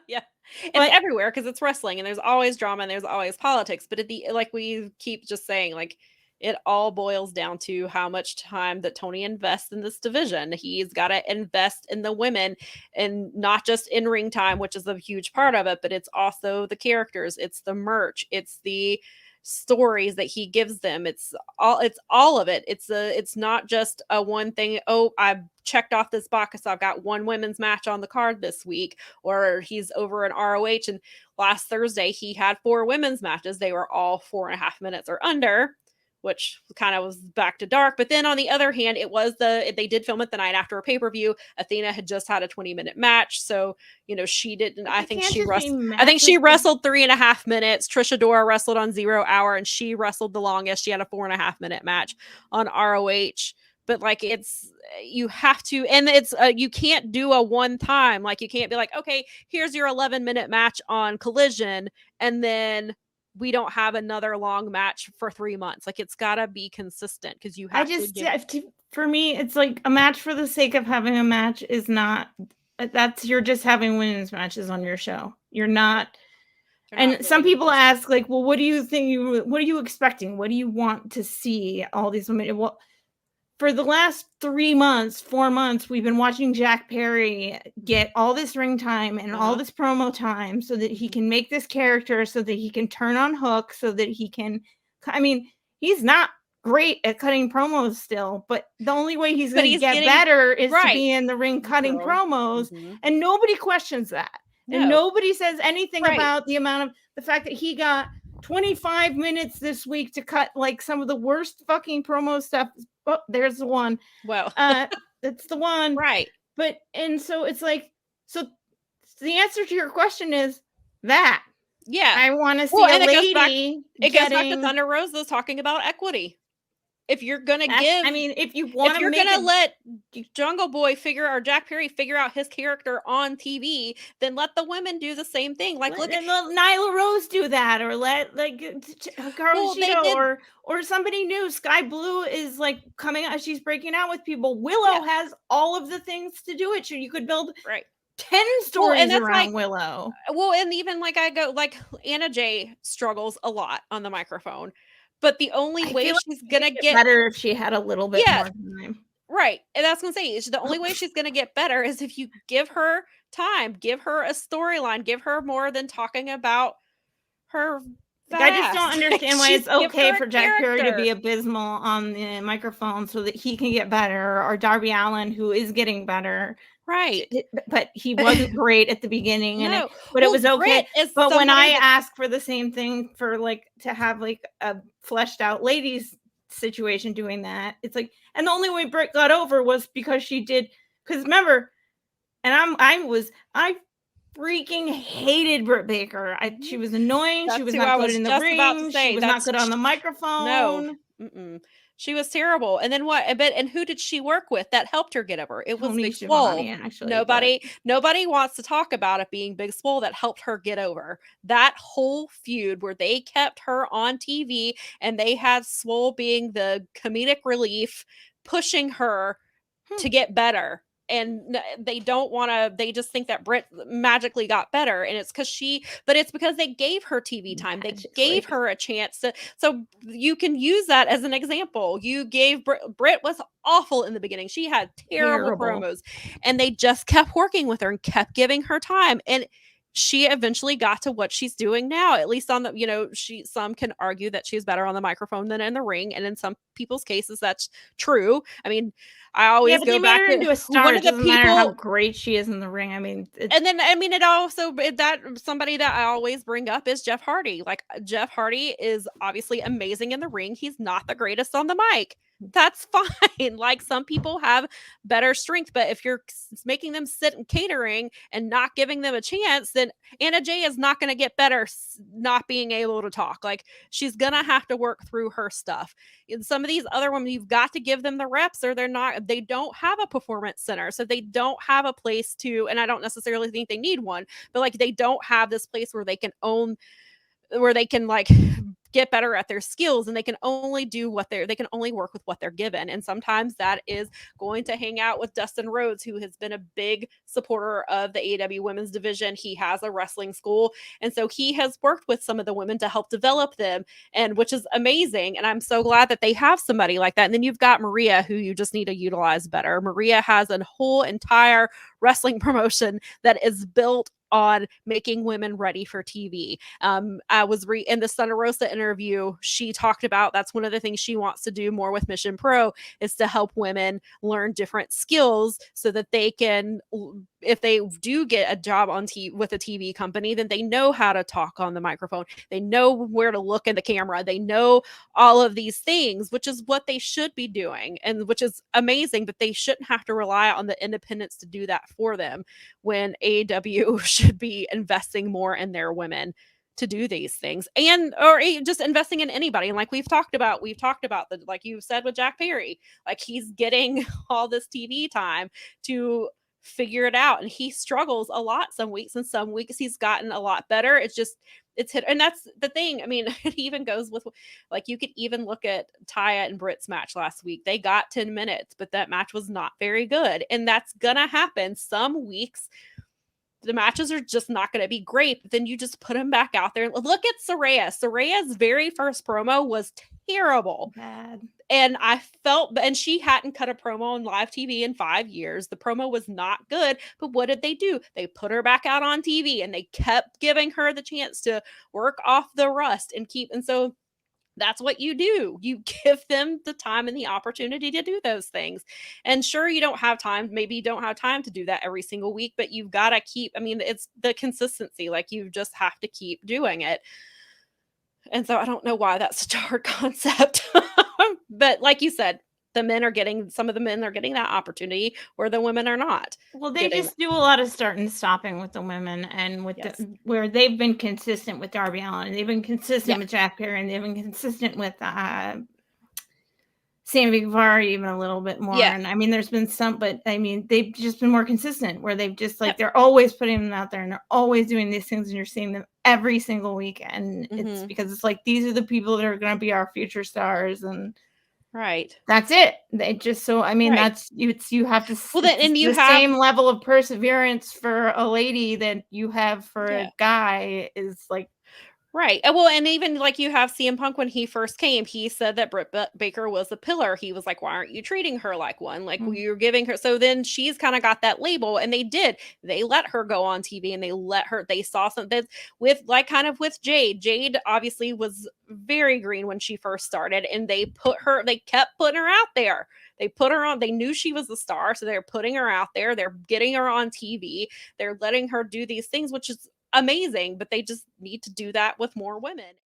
Yeah. It's But everywhere because it's wrestling and there's always drama and there's always politics. But at the like we keep just saying, like it all boils down to how much time that Tony invests in this division. He's got to invest in the women and not just in ring time, which is a huge part of it, but it's also the characters, it's the merch, it's the stories that he gives them. It's all of it. It's not just a one thing. Oh, I checked off this box. So I've got one women's match on the card this week, or he's over in ROH. And last Thursday, he had 4 women's matches. They were all 4.5 minutes or under, which kind of was back to dark. But then on the other hand, they did film it the night after a pay per view. Athena had just had a 20-minute match. So, she didn't, but they can't just be I think she matches. wrestled 3.5 minutes. Trisha Dora wrestled on 0 hour and she wrestled the longest. She had a 4.5 minute match on ROH. But like you have to, and it's you can't do a one time. Like you can't be like, okay, here's your 11-minute match on Collision, and then we don't have another long match for 3 months. Like it's gotta be consistent because you I have to just, give. for me, it's like a match for the sake of having a match is not. That's you're just having women's matches on your show. You're not. And some people ask, like, well, what do you think? What are you expecting? What do you want to see? All these women. Well, for the last 3 months, 4 months, we've been watching Jack Perry get all this ring time and all this promo time so that he can make this character, so that he can turn on Hook, so that he can. I mean, he's not great at cutting promos still, but the only way he's going to get better is to be in the ring cutting promos, and nobody questions that. No. And nobody says anything about the fact that he got 25 minutes this week to cut like some of the worst fucking promo stuff. Oh, there's the one. Well, that's the one. Right. But, and so it's like, so the answer to your question is that. Yeah. I want to see a lady. It goes back to Thunder Rosa talking about equity. If you're gonna if you want to, if you're gonna let Jungle Boy or Jack Perry figure out his character on TV, then let the women do the same thing. Like, let Nyla Rose do that, or let Hikaru Shida or somebody new. Sky Blue is like coming out; she's breaking out with people. Willow has all of the things to do it. So you could build 10 stories around Willow. Well, and even like Anna Jay struggles a lot on the microphone. But the only way she's gonna get better if she had a little bit more time. Right. And that's what I'm saying. The only way she's gonna get better is if you give her time, give her a storyline, give her more than talking about her. I just don't understand why it's okay for Jack Perry to be abysmal on the microphone so that he can get better, or Darby Allin, who is getting better. Right. But he wasn't great at the beginning. No. But it was okay. But when I ask for the same thing for like to have like a fleshed out ladies situation doing that, it's like, and the only way Britt got over was because she did, because remember, and I freaking hated Britt Baker. She was annoying. She was not good in the ring. She was not good on the microphone. No. Mm-mm. She was terrible. And then what? And who did she work with that helped her get over? It was Big Swole. Actually, nobody wants to talk about it being Big Swole that helped her get over. That whole feud where they kept her on TV and they had Swole being the comedic relief, pushing her to get better. And they don't want to, they just think that Britt magically got better. And it's because they gave her TV time. They gave her a chance so you can use that as an example. You gave Britt was awful in the beginning. She had terrible promos, and they just kept working with her and kept giving her time. And she eventually got to what she's doing now, at least on the, some can argue that she's better on the microphone than in the ring. And in some people's cases, that's true. I mean, I always go back to a star. One of the people, matter how great she is in the ring. I mean, it also, that somebody that I always bring up is Jeff Hardy. Like, Jeff Hardy is obviously amazing in the ring. He's not the greatest on the mic. That's fine. Like, some people have better strength, but if you're making them sit in catering and not giving them a chance, then Anna Jay is not going to get better not being able to talk. Like, she's going to have to work through her stuff. In some of these other women, you've got to give them the reps, or they don't have a performance center. So they don't have a place to, and I don't necessarily think they need one, but like, they don't have this place where they can like get better at their skills, and they can only work with what they're given. And sometimes that is going to hang out with Dustin Rhodes, who has been a big supporter of the AEW women's division. He has a wrestling school, and so he has worked with some of the women to help develop them, and which is amazing. And I'm so glad that they have somebody like that. And then you've got Maria, who you just need to utilize better. Maria has a whole entire wrestling promotion that is built on making women ready for TV. I was in the Thunder Rosa interview, she talked about that's one of the things she wants to do more with Mission Pro, is to help women learn different skills so that they can, if they do get a job on with a TV company, then they know how to talk on the microphone. They know where to look in the camera. They know all of these things, which is what they should be doing, and which is amazing, but they shouldn't have to rely on the independents to do that for them, when AEW should be investing more in their women to do these things, and or just investing in anybody. And like we've talked about the, like you said with Jack Perry, like he's getting all this TV time to figure it out, and he struggles a lot some weeks, and some weeks he's gotten a lot better. It's hit, and that's the thing. I mean, it even goes with, like, you could even look at Taya and Britt's match last week. They got 10 minutes, but that match was not very good, and that's gonna happen some weeks. The matches are just not going to be great, but then you just put them back out there. Look at Saraya. Saraya's very first promo was terrible. Bad. And and she hadn't cut a promo on live TV in 5 years. The promo was not good, but what did they do? They put her back out on TV, and they kept giving her the chance to work off the rust and so that's what you do. You give them the time and the opportunity to do those things. And sure, you don't have time. Maybe you don't have time to do that every single week, but you've got to keep, I mean, it's the consistency. Like, you just have to keep doing it. And so I don't know why that's such a hard concept. But like you said, some of the men are getting that opportunity where the women are not. Well, they just do a lot of starting and stopping with the women, and with where they've been consistent with Darby Allin, and they've been consistent with Jack Perry, and they've been consistent with Sammy Guevara even a little bit more. And I mean, there's been some, but I mean, they've just been more consistent, where they've just like, they're always putting them out there, and they're always doing these things, and you're seeing them every single week. And it's because it's like, these are the people that are going to be our future stars. And that's it. They just, so I mean, that's you have to, well, then, and you have the same level of perseverance for a lady that you have for a guy is like, well, and even like you have CM Punk, when he first came, he said that Britt Baker was a pillar. He was like, why aren't you treating her like one? Like, you're giving her. So then she's kind of got that label, and they let her go on TV, and they saw something with, like, kind of with Jade. Jade obviously was very green when she first started, and they kept putting her out there. They put her on, they knew she was a star, so they're putting her out there. They're getting her on TV. They're letting her do these things, which is amazing, but they just need to do that with more women.